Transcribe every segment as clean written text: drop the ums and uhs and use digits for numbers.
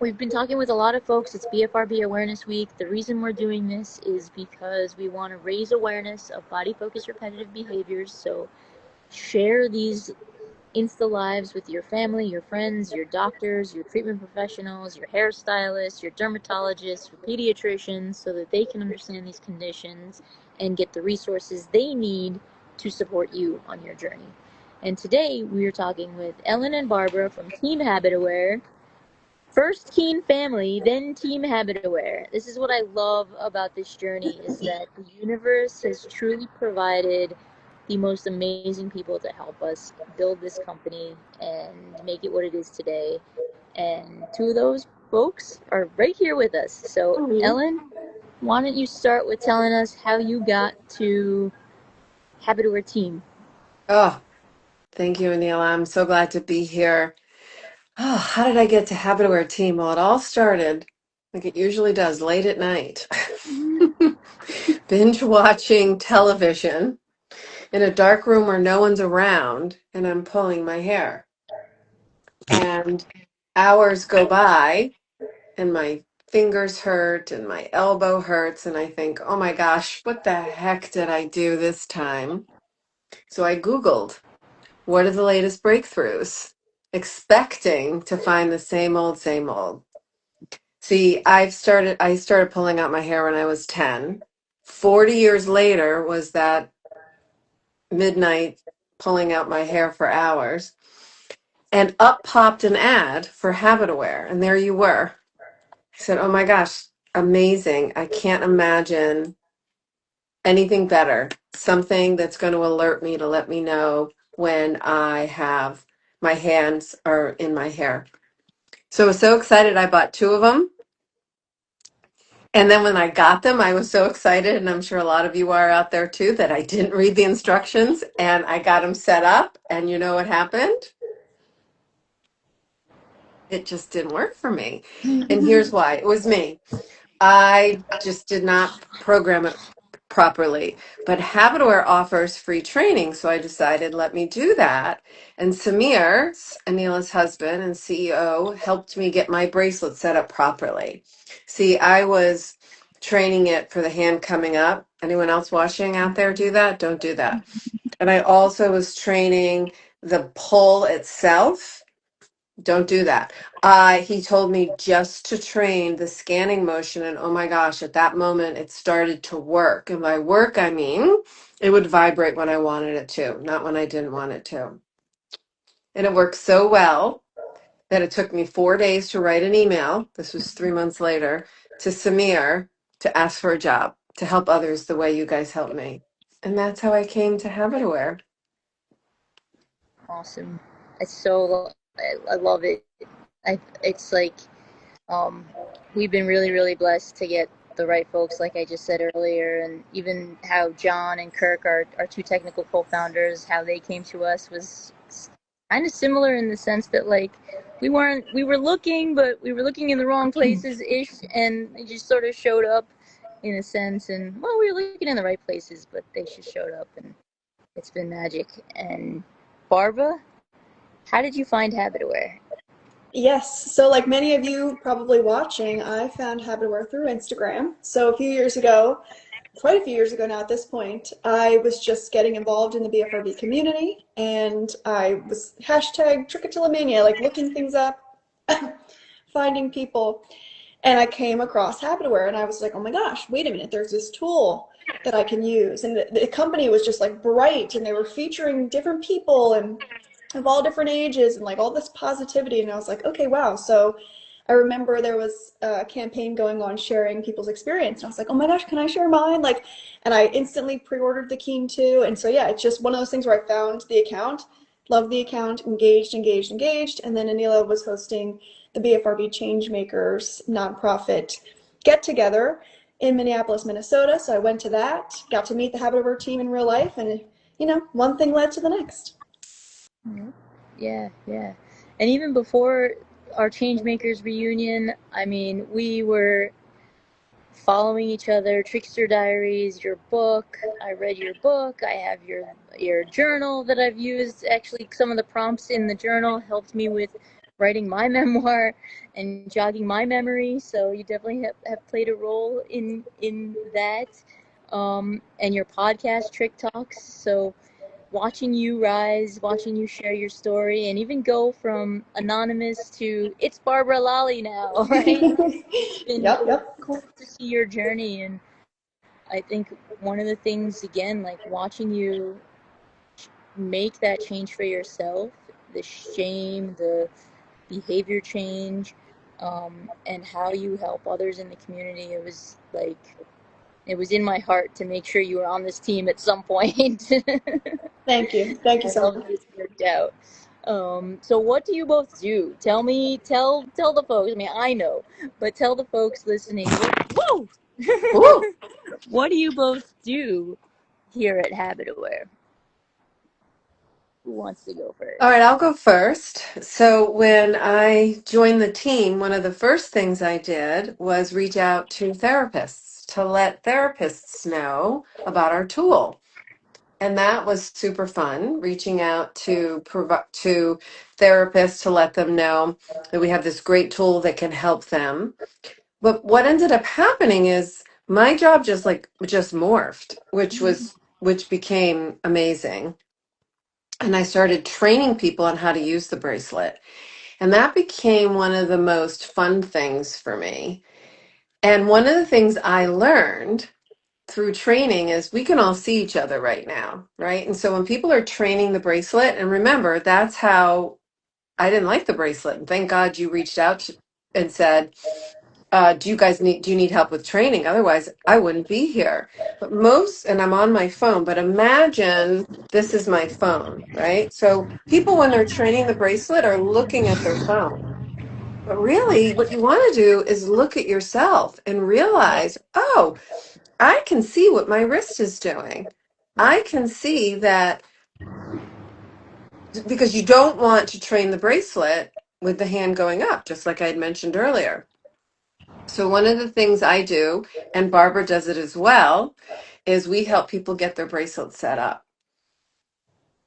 We've been talking with a lot of folks. It's BFRB Awareness Week. The reason we're doing this is because we want to raise awareness of body-focused repetitive behaviors. So share these Insta lives with your family, your friends, your doctors, your treatment professionals, your hairstylists, your dermatologists, your pediatricians, so that they can understand these conditions and get the resources they need to support you on your journey. And today we are talking with Ellen and Barbara from Team HabitAware. First Keen family, then Team HabitAware. This is what I love about this journey, is that the universe has truly provided the most amazing people to help us build this company and make it what it is today. And two of those folks are right here with us. So, Ellen, why don't you start with telling us how you got to HabitAware Team? Oh, thank you, Anila. I'm so glad to be here. Oh, how did I get to HabitAware Team? Well, it all started, like it usually does, late at night. Binge watching television in a dark room where no one's around, and I'm pulling my hair. And hours go by, and my fingers hurt, and my elbow hurts, and I think, oh my gosh, what the heck did I do this time? So I Googled, what are the latest breakthroughs? Expecting to find the same old, same old. See, I started pulling out my hair when I was 10. 40 years later was that midnight pulling out my hair for hours. And up popped an ad for HabitAware. And there you were. I said, oh my gosh, amazing. I can't imagine anything better. Something that's going to alert me to let me know when I have my hands are in my hair. So I was so excited. I bought two of them. And then when I got them, I was so excited. And I'm sure a lot of you are out there too, that I didn't read the instructions and I got them set up. And you know what happened? It just didn't work for me. And here's why. It was me. I just did not program it properly. But HabitAware offers free training, so I decided let me do that. And Samir, Anila's husband and CEO, helped me get my bracelet set up properly. See, I was training it for the hand coming up. Anyone else watching out there do that? Don't do that. And I also was training the pull itself. Don't do that. He told me just to train the scanning motion, and oh my gosh, at that moment it started to work. And by work, I mean it would vibrate when I wanted it to, not when I didn't want it to. And it worked so well that it took me 4 days to write an email. This was 3 months later to Samir to ask for a job to help others the way you guys helped me. And that's how I came to HabitAware. Awesome. I love it. It's like, um, we've been really, really blessed to get the right folks, like I just said earlier, and even how John and Kirk, our two technical co-founders, how they came to us was kind of similar in the sense that, like, we were looking, but we were looking in the wrong places ish, and they just sort of showed up in a sense, and well, we were looking in the right places, but they just showed up, and it's been magic. And Barbara, how did you find HabitAware? Yes, so like many of you probably watching, I found HabitAware through Instagram. So a few years ago, quite a few years ago now at this point, I was just getting involved in the BFRB community and I was hashtag trichotillomania, like looking things up, finding people, and I came across HabitAware and I was like, oh my gosh, wait a minute, there's this tool that I can use. And the company was just like bright and they were featuring different people and of all different ages and like all this positivity. And I was like, okay, wow. So I remember there was a campaign going on sharing people's experience. And I was like, oh my gosh, can I share mine? Like, and I instantly pre-ordered the Keen2. And so, yeah, it's just one of those things where I found the account, loved the account, engaged. And then Anila was hosting the BFRB Changemakers nonprofit get together in Minneapolis, Minnesota. So I went to that, got to meet the HabitAware team in real life. And, one thing led to the next. Yeah, yeah. And even before our Changemakers reunion, I mean, we were following each other. Trickster Diaries, your book. I read your book. I have your journal that I've used. Actually, some of the prompts in the journal helped me with writing my memoir and jogging my memory. So you definitely have played a role in that. And your podcast, Trick Talks. So watching you rise, watching you share your story, and even go from anonymous to it's Barbara Lally now, right? It's been Yep, yep. cool to see your journey. And I think one of the things, again, like watching you make that change for yourself, the shame, the behavior change, and how you help others in the community, it was like, it was in my heart to make sure you were on this team at some point. Thank you. Thank you I so love much. that it's worked out. So what do you both do? Tell the folks. I mean, I know, but tell the folks listening. Whoa! Ooh. What do you both do here at HabitAware? Who wants to go All right, first? I'll go first. So when I joined the team, one of the first things I did was reach out to therapists to let therapists know about our tool. And that was super fun, reaching out to therapists to let them know that we have this great tool that can help them. But what ended up happening is my job just morphed, which became amazing. And I started training people on how to use the bracelet. And that became one of the most fun things for me. And one of the things I learned through training is we can all see each other right now, right? And so when people are training the bracelet, and remember, that's how I didn't like the bracelet. And thank God you reached out and said, do you need help with training? Otherwise, I wouldn't be here. But and I'm on my phone, but imagine this is my phone, right? So people, when they're training the bracelet, are looking at their phone. But really, what you want to do is look at yourself and realize, oh, I can see what my wrist is doing. I can see that because you don't want to train the bracelet with the hand going up, just like I had mentioned earlier. So one of the things I do, and Barbara does it as well, is we help people get their bracelets set up.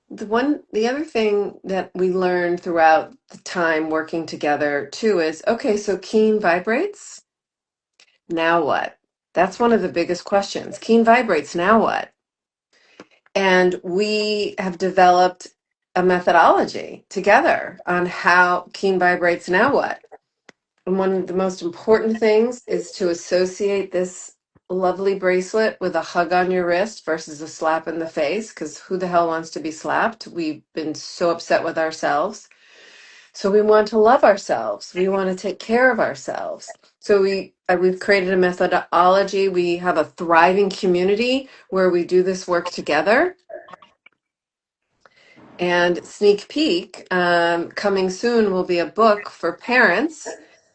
The other thing that we learned throughout the time working together too is, okay, so Keen vibrates. Now what? That's one of the biggest questions. Keen vibrates, now what? And we have developed a methodology together on how Keen vibrates, now what? And one of the most important things is to associate this lovely bracelet with a hug on your wrist versus a slap in the face, because who the hell wants to be slapped? We've been so upset with ourselves. So we want to love ourselves. We want to take care of ourselves. So we've created a methodology. We have a thriving community where we do this work together. And sneak peek, coming soon will be a book for parents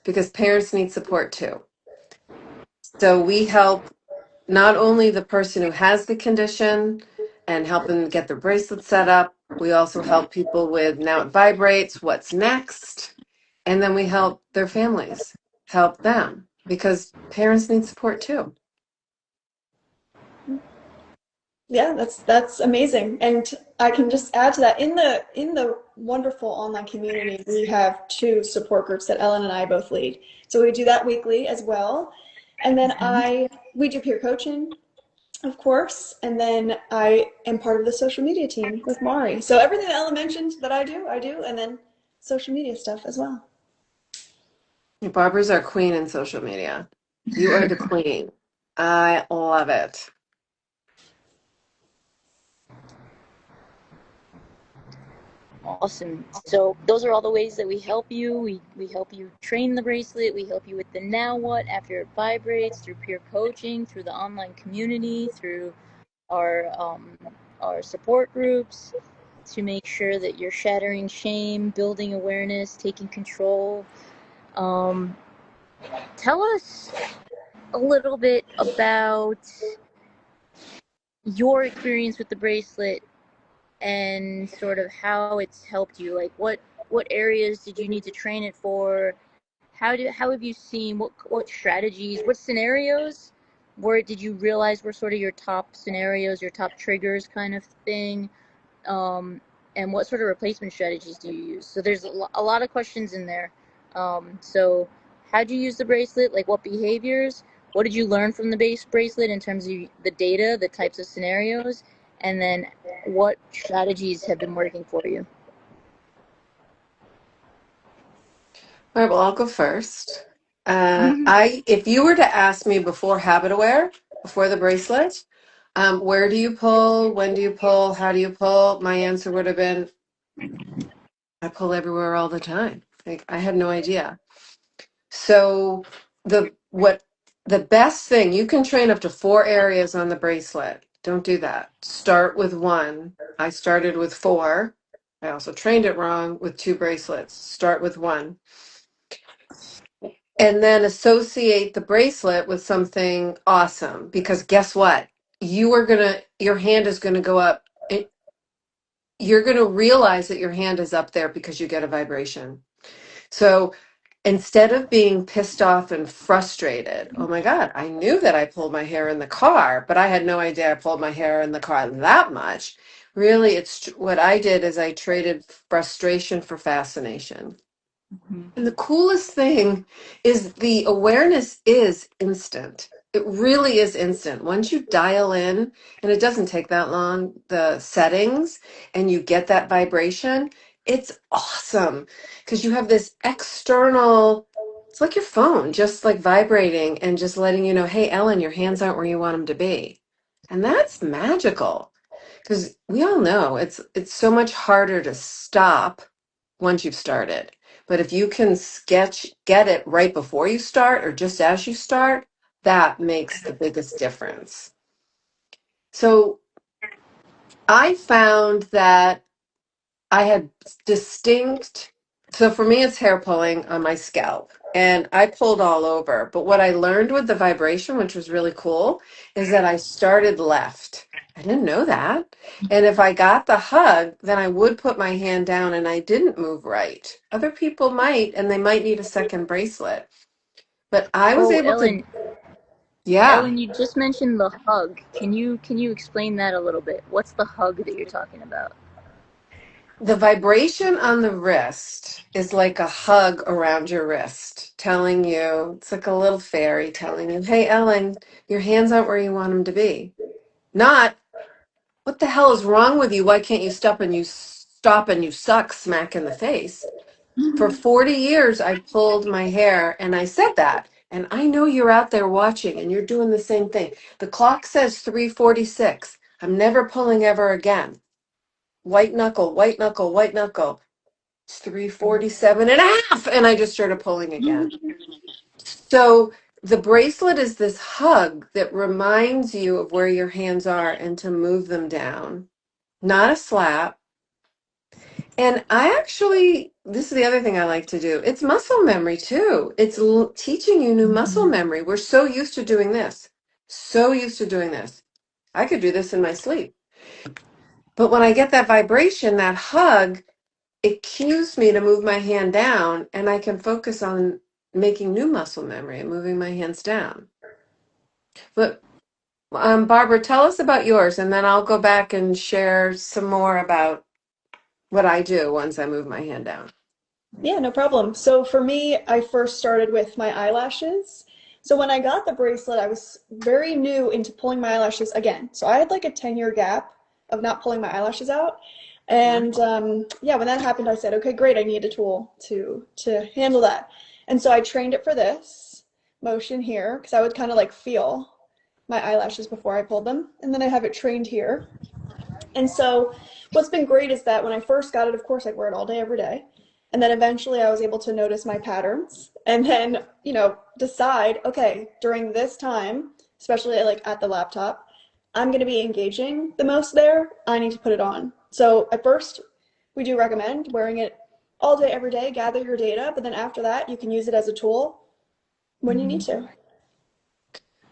because parents need support too. So we help not only the person who has the condition and help them get their bracelet set up, we also help people with now it vibrates, what's next, and then we help their families, help them because parents need support too. Yeah, that's amazing. And I can just add to that. In the wonderful online community, we have two support groups that Ellen and I both lead. So we do that weekly as well. And then we do peer coaching, of course, and then I am part of the social media team with Mari. So everything that Ellen mentioned that I do, and then social media stuff as well. Barbara's our queen in social media. You are the queen. I love it. Awesome. So those are all the ways that we help you. We help you train the bracelet. We help you with the now what after it vibrates, through peer coaching, through the online community, through our our support groups, to make sure that you're shattering shame, building awareness, taking control. Um, Tell us a little bit about your experience with the bracelet and sort of how it's helped you. Like what areas did you need to train it for? How have you seen what strategies, what scenarios where did you realize were sort of your top scenarios, your top triggers kind of thing? Um, and what sort of replacement strategies do you use? So there's a lot of questions in there. So how'd you use the bracelet? Like what behaviors? What did you learn from the base bracelet in terms of the data, the types of scenarios, and then what strategies have been working for you? All right, well, I'll go first. If you were to ask me before HabitAware, before the bracelet, where do you pull? When do you pull? How do you pull? My answer would have been, I pull everywhere all the time. Like, I had no idea. So the best thing, you can train up to 4 areas on the bracelet. Don't do that. Start with one. I started with 4. I also trained it wrong with 2 bracelets. Start with one. And then associate the bracelet with something awesome, because guess what? Your hand is gonna go up. You're gonna realize that your hand is up there because you get a vibration. So instead of being pissed off and frustrated, oh my God, I knew that I pulled my hair in the car, but I had no idea I pulled my hair in the car that much. Really, it's what I did is I traded frustration for fascination. And the coolest thing is the awareness is instant. It really is instant. Once you dial in, and it doesn't take that long, the settings, and you get that vibration, it's awesome because you have this external, it's like your phone, just like vibrating and just letting you know, hey, Ellen, your hands aren't where you want them to be. And that's magical because we all know it's so much harder to stop once you've started. But if you can get it right before you start or just as you start, that makes the biggest difference. So I found that I had so for me, it's hair pulling on my scalp. And I pulled all over. But what I learned with the vibration, which was really cool, is that I started left. I didn't know that. And if I got the hug, then I would put my hand down and I didn't move right. Other people might, and they might need a second bracelet. But I was Oh, able to, yeah. Ellen, you just mentioned the hug. Can you explain that a little bit? What's the hug that you're talking about? The vibration on the wrist is like a hug around your wrist, telling you, it's like a little fairy telling you, hey, Ellen, your hands aren't where you want them to be. Not, what the hell is wrong with you? Why can't you stop and you suck smack in the face? For 40 years, I pulled my hair and I said that. And I know you're out there watching and you're doing the same thing. The clock says 3:46. I'm never pulling ever again. White knuckle, white knuckle, white knuckle. It's 3:47 and a half. And I just started pulling again. So the bracelet is this hug that reminds you of where your hands are and to move them down, not a slap. And this is the other thing I like to do. It's muscle memory too. It's teaching you new muscle memory. We're so used to doing this. So used to doing this. I could do this in my sleep. But when I get that vibration, that hug, it cues me to move my hand down and I can focus on making new muscle memory and moving my hands down. But Barbara, tell us about yours and then I'll go back and share some more about what I do once I move my hand down. Yeah, no problem. So for me, I first started with my eyelashes. So when I got the bracelet, I was very new into pulling my eyelashes again. So I had like a 10-year gap of not pulling my eyelashes out. And yeah, when that happened, I said, okay, great, I need a tool to handle that. And so I trained it for this motion here because I would kind of like feel my eyelashes before I pulled them. And then I have it trained here. And so what's been great is that when I first got it, of course, I'd wear it all day, every day. And then eventually I was able to notice my patterns and then, decide, okay, during this time, especially like at the laptop, I'm going to be engaging the most there. I need to put it on. So at first, we do recommend wearing it all day, every day, gather your data, but then after that, you can use it as a tool when you need to.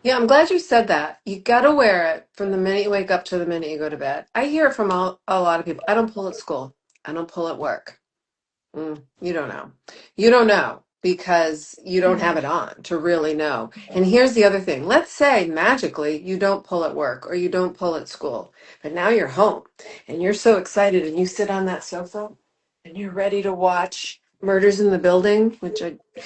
Yeah, I'm glad you said that. You got to wear it from the minute you wake up to the minute you go to bed. I hear it from a lot of people. I don't pull at school. I don't pull at work. You don't know. You don't know. because you don't have Mhm. it on to really know. And here's the other thing. Let's say magically you don't pull at work or you don't pull at school, but now you're home and you're so excited and you sit on that sofa and you're ready to watch Murders in the Building,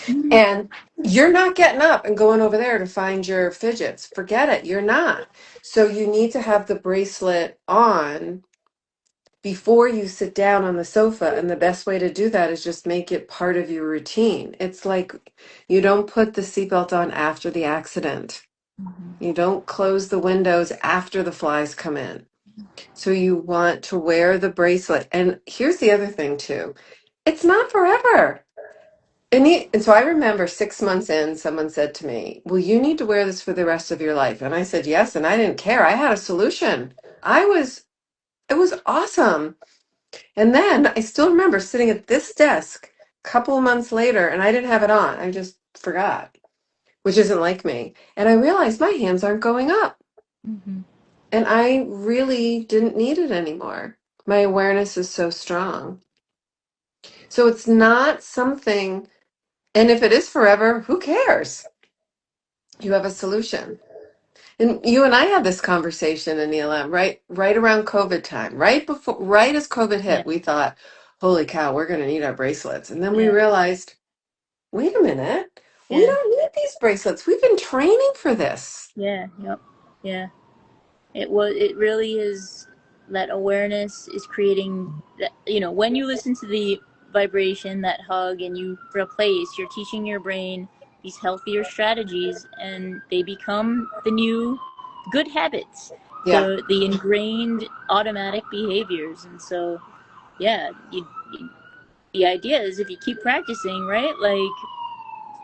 Mhm. and you're not getting up and going over there to find your fidgets. Forget it. You're not. So you need to have the bracelet on before you sit down on the sofa. And the best way to do that is just make it part of your routine. It's like you don't put the seatbelt on after the accident. Mhm. You don't close the windows after the flies come in. So you want to wear the bracelet. And here's the other thing too. It's not forever. And so I remember 6 months in, someone said to me, well, you need to wear this for the rest of your life. And I said, yes. And I didn't care. I had a solution. It was awesome. And then I still remember sitting at this desk a couple of months later and I didn't have it on. I just forgot, which isn't like me. And I realized my hands aren't going up. Mhm. And I really didn't need it anymore. My awareness is so strong. So it's not something, and if it is forever, who cares? You have a solution. And you and I had this conversation, Anila, right around COVID time, right as COVID Yeah. hit, we thought, holy cow, we're going to need our bracelets. And then we Yeah. realized, wait a minute, we Yeah. don't need these bracelets. We've been training for this. Yeah. Yep. Yeah. It really is that awareness is creating that, when you listen to the vibration, that hug, and you replace, you're teaching your brain these healthier strategies, and they become the new good habits, Yeah. the ingrained automatic behaviors. And so, yeah, the idea is, if you keep practicing, right, like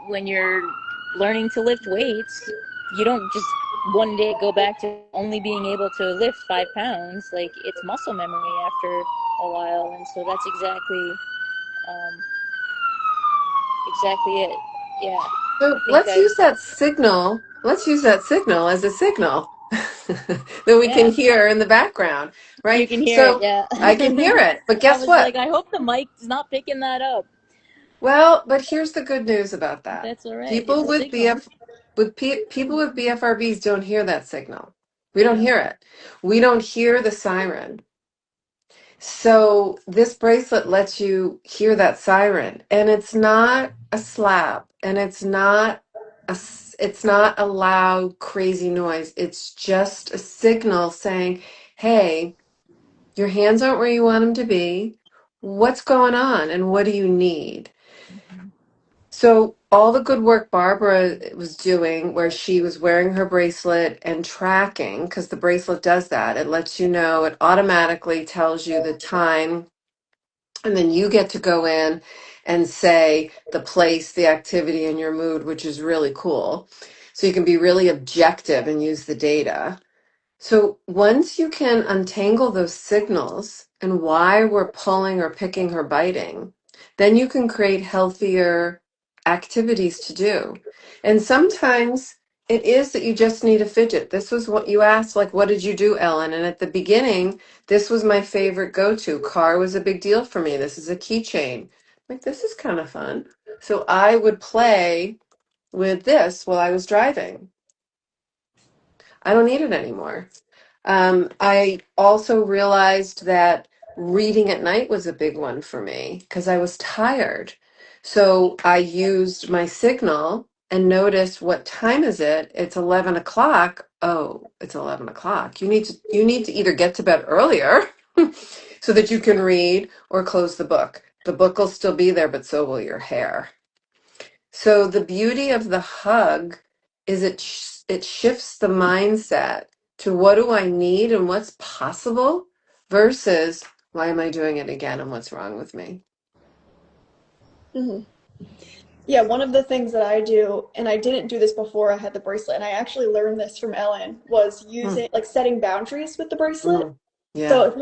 when you're learning to lift weights, you don't just one day go back to only being able to lift 5 pounds. Like, it's muscle memory after a while, and so that's um, exactly it. Yeah, I So think let's I've use that signal. Let's use that signal as a signal that we yeah. can hear in the background, You right? can hear it, So yeah. I can hear it, but I guess was what? like, I hope the mic's not picking that up. Well, but here's the good news about that. That's all right. It's People a with signal. people with BFRBs don't hear that signal. We don't Yeah. hear it. We don't hear the siren. So this bracelet lets you hear that siren, and it's not a slap, and it's not a loud crazy noise. It's just a signal saying, "Hey, your hands aren't where you want them to be. What's going on, and what do you need?" So all the good work Barbara was doing, where she was wearing her bracelet and tracking, because the bracelet does that. It lets you know, it automatically tells you the time, and then you get to go in and say the place, the activity, and your mood, which is really cool. So you can be really objective and use the data. So once you can untangle those signals and why we're pulling or picking or biting, then you can create healthier activities to do. And sometimes it is that you just need a fidget. This was what you asked, like, what did you do, Ellen? And at the beginning, this was my favorite go-to. Car was a big deal for me. This is a keychain. Like, this is kind of fun. So I would play with this while I was driving. I don't need it anymore. I also realized that reading at night was a big one for me because I was tired. So I used my signal and noticed, what time is it? It's 11 o'clock. Oh, it's 11 o'clock. You need to either get to bed earlier so that you can read, or close the book. The book will still be there, but so will your hair. So the beauty of the hug is it shifts the mindset to, what do I need and what's possible, versus why am I doing it again and what's wrong with me? Hmm. Yeah, one of the things that I do, and I didn't do this before I had the bracelet, and I actually learned this from Ellen, was Mm, using like setting boundaries with the bracelet. mm, yeah. So if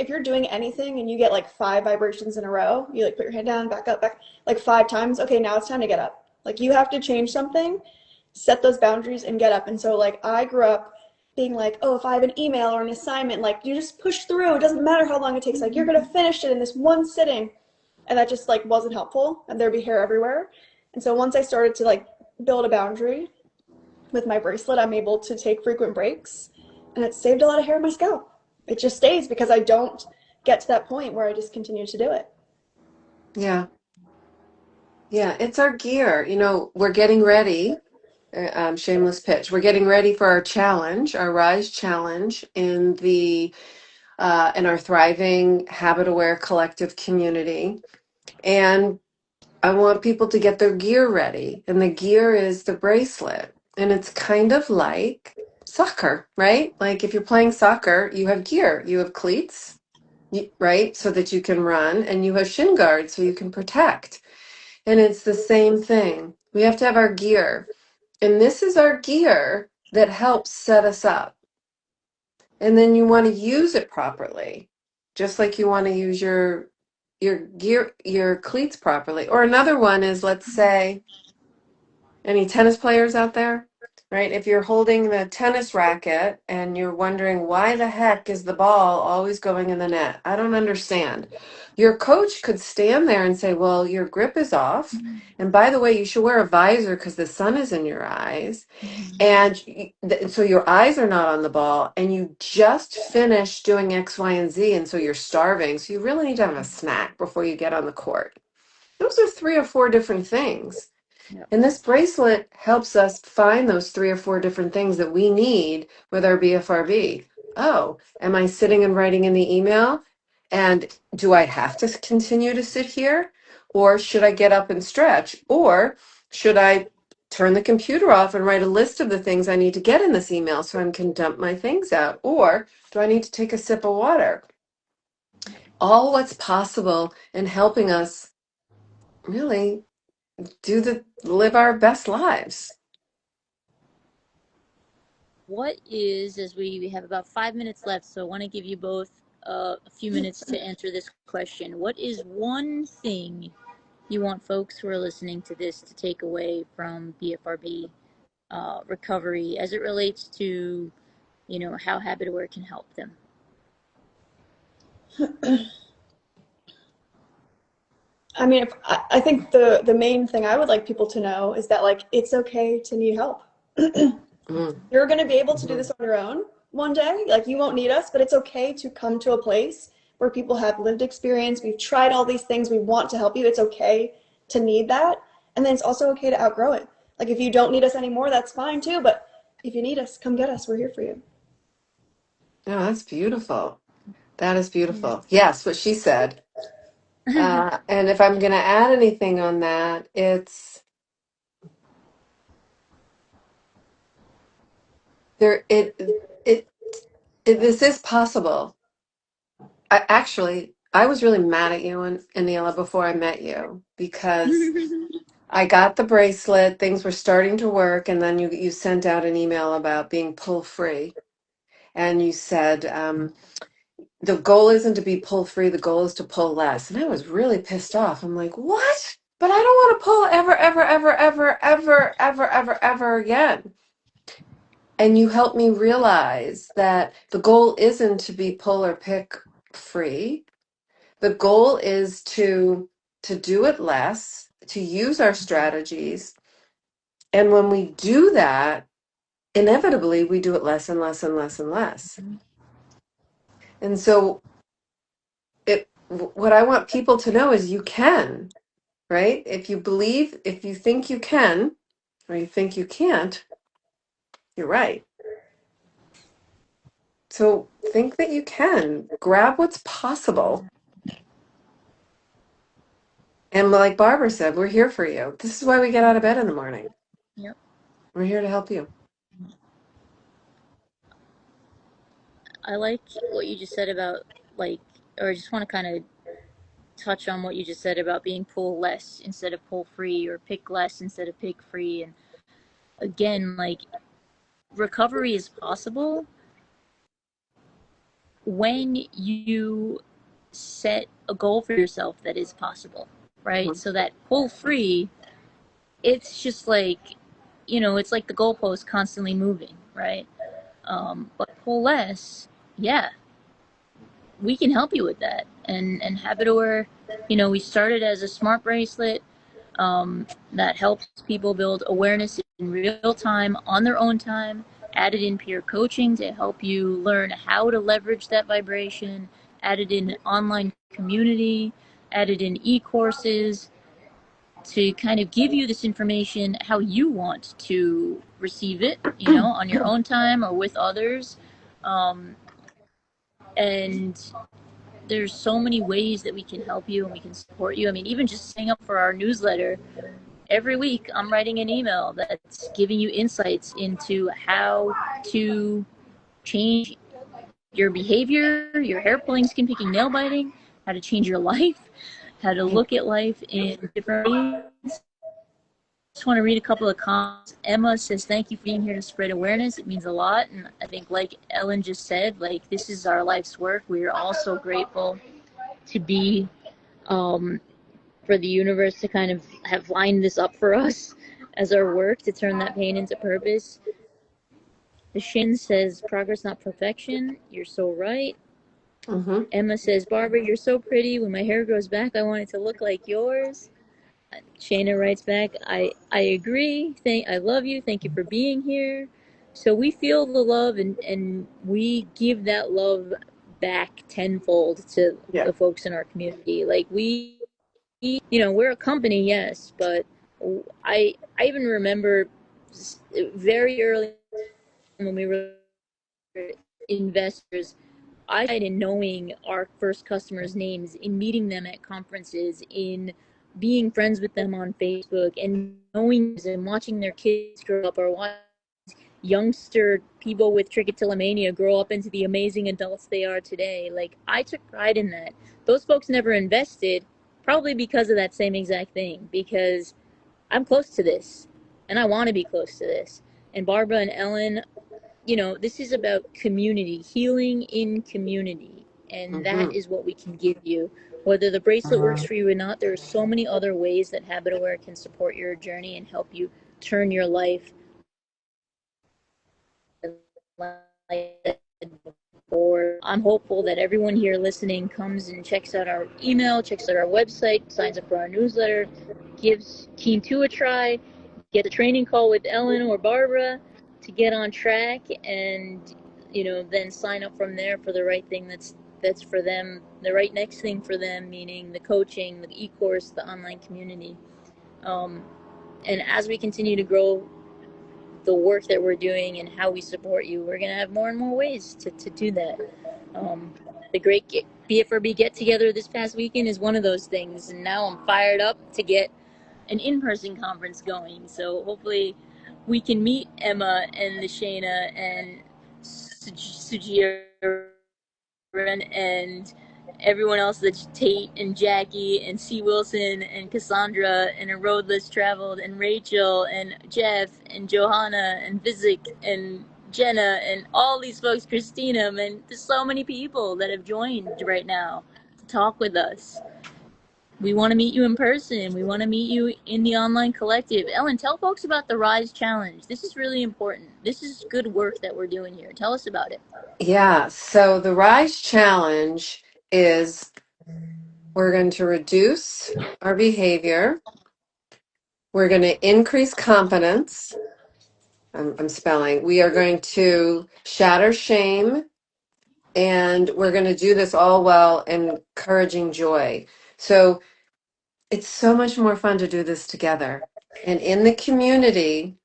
you're doing anything and you get like 5 vibrations in a row, you like put your hand down, back up, back like 5 times. Okay, now it's time to get up. Like you have to change something, set those boundaries and get up. And so like I grew up being like, oh, if I have an email or an assignment, like you just push through. It doesn't matter how long it takes. Like you're gonna finish it in this one sitting. And that just like wasn't helpful. And there'd be hair everywhere. And so once I started to like build a boundary with my bracelet, I'm able to take frequent breaks, and it saved a lot of hair on my scalp. It just stays because I don't get to that point where I just continue to do it. Yeah. Yeah. It's our gear. You know, we're getting ready. Shameless pitch. We're getting ready for our challenge, our Rise challenge in our thriving HabitAware Collective community. And I want people to get their gear ready. And the gear is the bracelet. And it's kind of like soccer, right? Like if you're playing soccer, you have gear, you have cleats, right? So that you can run, and you have shin guards so you can protect. And it's the same thing. We have to have our gear. And this is our gear that helps set us up. And then you want to use it properly, just like you want to use your gear, your cleats properly. Or another one is, let's say, any tennis players out there, right? If you're holding the tennis racket and you're wondering why the heck is the ball always going in the net? I don't understand. Your coach could stand there and say, well, your grip is off. And by the way, you should wear a visor because the sun is in your eyes. And so your eyes are not on the ball, and you just finished doing X, Y, and Z. And so you're starving. So you really need to have a snack before you get on the court. Those are 3 or 4 different things. Yep. And this bracelet helps us find those 3 or 4 different things that we need with our BFRB. Oh, am I sitting and writing in the email? And do I have to continue to sit here? Or should I get up and stretch? Or should I turn the computer off and write a list of the things I need to get in this email so I can dump my things out? Or do I need to take a sip of water? All what's possible in helping us really live our best lives. What is, as we have about 5 minutes left, so I want to give you both a few minutes to answer this question. What is one thing you want folks who are listening to this to take away from BFRB recovery as it relates to, how HabitAware can help them? I mean, I think the main thing I would like people to know is that like it's okay to need help. Mm, You're going to be able to do mhm. this on your own one day. Like you won't need us, but it's okay to come to a place where people have lived experience. We've tried all these things. We want to help you. It's okay to need that. And then it's also okay to outgrow it. Like if you don't need us anymore, that's fine too. But if you need us, come get us. We're here for you. Oh, that's beautiful. That is beautiful. Yes, what she said. And if I'm going to add anything on that, it's there. This is possible. I was really mad at you and Anila before I met you because I got the bracelet. Things were starting to work, and then you sent out an email about being pull free, and you said. The goal isn't to be pull free, the goal is to pull less. And I was really pissed off. I'm like, what? But I don't want to pull ever, ever, ever, ever, ever, ever, ever, ever again. And you helped me realize that the goal isn't to be pull or pick free. The goal is to do it less, to use our strategies. And when we do that, inevitably we do it less and less and less and less. And so what I want people to know is you can, right? If you believe, if you think you can, or you think you can't, you're right. So think that you can. Grab what's possible. And like Barbara said, we're here for you. This is why we get out of bed in the morning. Yep. We're here to help you. I like what you just said about, like, or I just want to kind of touch on what you just said about being pull less instead of pull free, or pick less instead of pick free. And again, like, recovery is possible when you set a goal for yourself that is possible, right? Mhm. So that pull free, it's just like, it's like the goalpost constantly moving, right? But pull less, yeah, we can help you with that. And HabitAware, we started as a smart bracelet. that helps people build awareness in real time on their own time, added in peer coaching to help you learn how to leverage that vibration, added in online community, added in e-courses to kind of give you this information how you want to receive it, on your own time or with others. And there's so many ways that we can help you and we can support you. I mean, even just signing up for our newsletter, every week I'm writing an email that's giving you insights into how to change your behavior, your hair pulling, skin picking, nail biting, how to change your life, how to look at life in different ways. Just want to read a couple of comments. Emma says, thank you for being here to spread awareness. It means a lot. And I think, like Ellen just said, like, this is our life's work. We are all so grateful to be, for the universe to kind of have lined this up for us as our work to turn that pain into purpose. The Shin says, progress, not perfection. You're so right. Mm-hmm. Emma says, Barbara, you're so pretty. When my hair grows back, I want it to look like yours. Shayna writes back, I agree. I love you. Thank you for being here. So we feel the love and we give that love back tenfold to Yeah. the folks in our community. Like we're a company, yes, but I even remember very early when we were investors, I tried in knowing our first customers' names, in meeting them at conferences, in being friends with them on Facebook, and knowing and watching their kids grow up, or watching youngster people with trichotillomania grow up into the amazing adults they are today. Like, I took pride in that. Those folks never invested, probably because of that same exact thing, because I'm close to this, and I want to be close to this. And Barbara and Ellen, this is about community, healing in community. And that Mm-hmm. is what we can give you. Whether the bracelet works for you or not, there are so many other ways that HabitAware can support your journey and help you turn your life forward. I'm hopeful that everyone here listening comes and checks out our email, checks out our website, signs up for our newsletter, gives Keen2 a try, get a training call with Ellen or Barbara to get on track, and then sign up from there for the right thing that's for them, the right next thing for them, meaning the coaching, the e-course, the online community. And as we continue to grow the work that we're doing and how we support you, we're going to have more and more ways to do that. The great BFRB get together this past weekend is one of those things, and now I'm fired up to get an in-person conference going. So hopefully we can meet Emma and the Shayna and Sujia and everyone else, that's Tate and Jackie and C. Wilson and Cassandra and A Road Less Traveled and Rachel and Jeff and Johanna and Vizik and Jenna and all these folks, Christina, and there's so many people that have joined right now to talk with us. We want to meet you in person. We want to meet you in the online collective. Ellen, tell folks about the Rise Challenge. This is really important. This is good work that we're doing here. Tell us about it. Yeah. So the Rise Challenge is we're going to reduce our behavior. We're going to increase confidence. I'm spelling. We are going to shatter shame, and we're going to do this all while encouraging joy. So it's so much more fun to do this together. And in the community,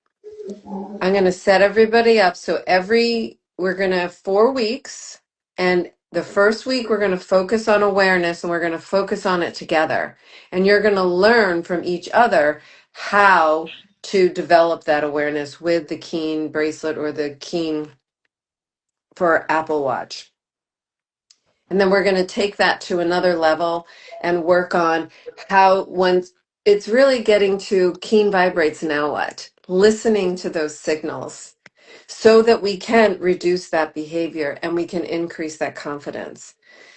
I'm going to set everybody up. So we're going to have 4 weeks. And the first week, we're going to focus on awareness and we're going to focus on it together. And you're going to learn from each other how to develop that awareness with the Keen bracelet or the Keen for Apple Watch. And then we're going to take that to another level and work on how once it's really getting to Keen vibrates now what? Listening to those signals so that we can reduce that behavior and we can increase that confidence.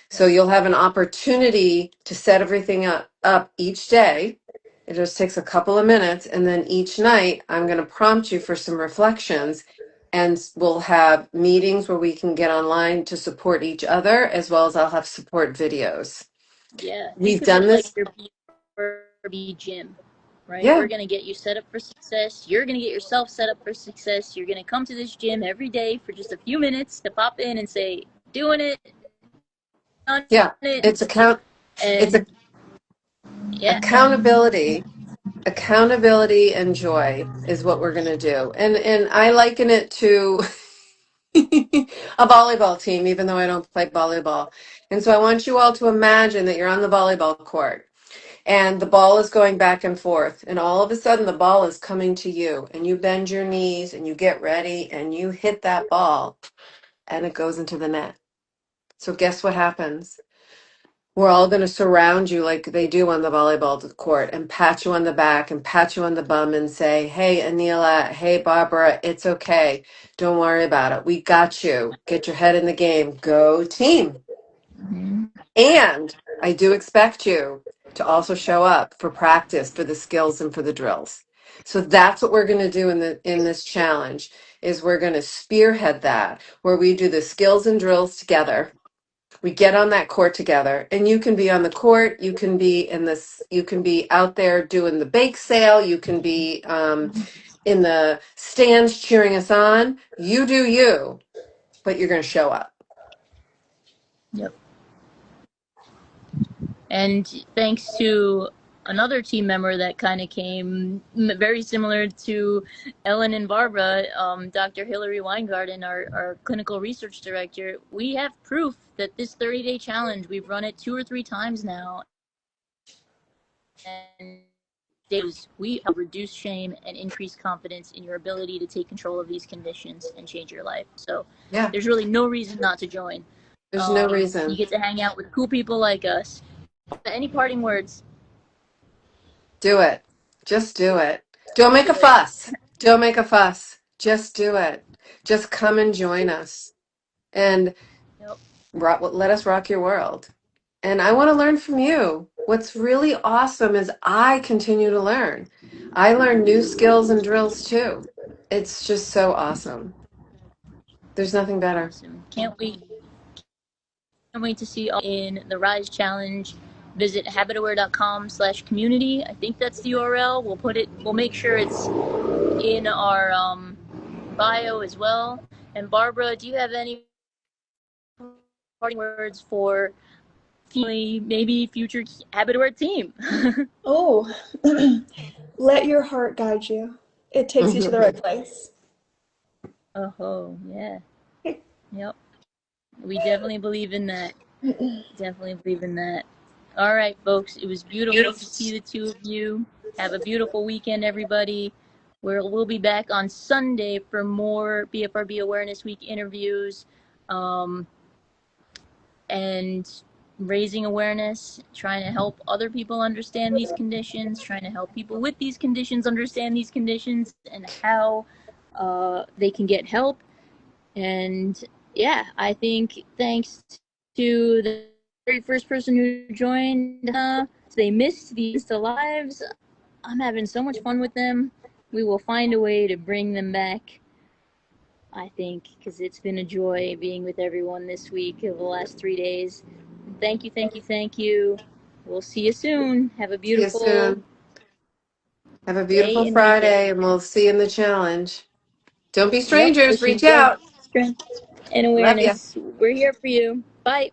So you'll have an opportunity to set everything up each day. It just takes a couple of minutes. And then each night, I'm going to prompt you for some reflections. And we'll have meetings where we can get online to support each other, as well as I'll have support videos. Yeah, think We've of done it like this. your BFRB gym, right? Yeah. We're going to get you set up for success. You're going to get yourself set up for success. You're going to come to this gym every day for just a few minutes to pop in and say, doing it, done Yeah. it. It's it's And yeah, accountability. Accountability and joy is what we're going to do. And I liken it to a volleyball team, even though I don't play volleyball. And so I want you all to imagine that you're on the volleyball court and the ball is going back and forth. And all of a sudden, the ball is coming to you. And you bend your knees and you get ready and you hit that ball and it goes into the net. So, guess what happens? We're all going to surround you like they do on the volleyball court and pat you on the back and pat you on the bum and say, hey, Anila, hey, Barbara, it's okay. Don't worry about it. We got you. Get your head in the game. Go team. mm-hmm. And I do expect you to also show up for practice, for the skills and for the drills. So that's what we're going to do in this challenge is we're going to spearhead that where we do the skills and drills together. We get on that court together, and you can be on the court, you can be in this, you can be out there doing the bake sale, you can be in the stands cheering us on. You do you, but you're going to show up. Yep. And thanks to another team member that kind of came very similar to Ellen and Barbara, Dr. Hillary Weingarten, our clinical research director, we have proof that this 30-day challenge, we've run it 2 or 3 times now, and we have reduced shame and increased confidence in your ability to take control of these conditions and change your life. So Yeah, there's really no reason not to join. there's no You reason. get to hang out with cool people like us. Any parting words? Do it. Just do it. Don't make Do a it. fuss. Don't make a fuss. Just do it. Just come and join us and Yep. let us rock your world. And I want to learn from you. What's really awesome is I continue to learn. I learn new skills and drills too. It's just so awesome. There's nothing better. Awesome. Can't wait to see you all in the Rise Challenge. Visit habitaware.com/community. I think that's the URL. We'll make sure it's in our bio as well. And Barbara, do you have any parting words for maybe future HabitAware team? Oh, let your heart guide you. It takes you to the right place. Oh, yeah. Yep. We definitely believe in that. Definitely believe in that. All right, folks. It was beautiful to see the two of you. Have a beautiful weekend, everybody. We'll be back on Sunday for more BFRB Awareness Week interviews and raising awareness, trying to help other people understand these conditions, trying to help people with these conditions understand these conditions and how they can get help. And yeah, I think thanks to the very first person who joined, they missed the Insta Lives. I'm having so much fun with them. We will find a way to bring them back, I think, because it's been a joy being with everyone this week over the last 3 days. Thank you, thank you, thank you. We'll see you soon. Have a See you beautiful soon. Have a day beautiful and weekend. Friday, and we'll see you in the challenge. Don't be Yep, strangers. wishing Reach joy, out. strength, and Love you. awareness. We're here for you. Bye.